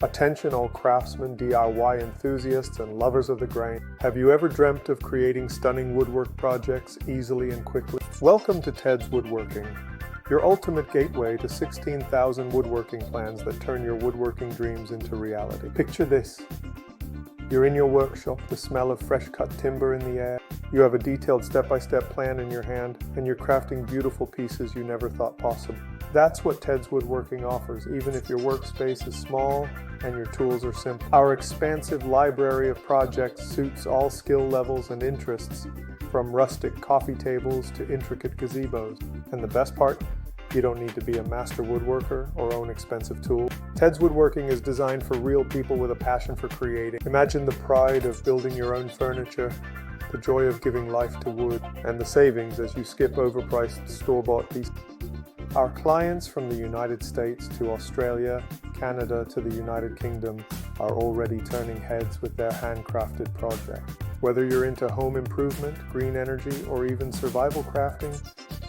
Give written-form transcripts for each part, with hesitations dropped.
Attention all craftsmen, DIY enthusiasts, and lovers of the grain. Have you ever dreamt of creating stunning woodwork projects easily and quickly? Welcome to Ted's Woodworking, your ultimate gateway to 16,000 woodworking plans that turn your woodworking dreams into reality. Picture this. You're in your workshop, the smell of fresh-cut timber in the air. You have a detailed step-by-step plan in your hand, and you're crafting beautiful pieces you never thought possible. That's what Ted's Woodworking offers, even if your workspace is small and your tools are simple. Our expansive library of projects suits all skill levels and interests, from rustic coffee tables to intricate gazebos. And the best part? You don't need to be a master woodworker or own expensive tools. Ted's Woodworking is designed for real people with a passion for creating. Imagine the pride of building your own furniture, the joy of giving life to wood, and the savings as you skip overpriced store-bought pieces. Our clients from the United States to Australia, Canada to the United Kingdom are already turning heads with their handcrafted projects. Whether you're into home improvement, green energy, or even survival crafting,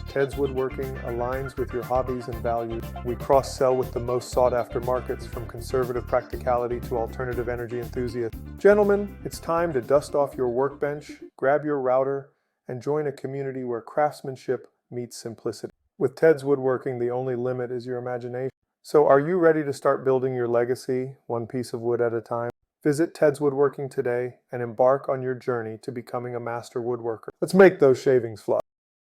Ted's Woodworking aligns with your hobbies and values. We cross-sell with the most sought-after markets, from conservative practicality to alternative energy enthusiasts. Gentlemen, it's time to dust off your workbench, grab your router, and join a community where craftsmanship meets simplicity. With Ted's Woodworking, the only limit is your imagination. So are you ready to start building your legacy, one piece of wood at a time? Visit Ted's Woodworking today and embark on your journey to becoming a master woodworker. Let's make those shavings fly.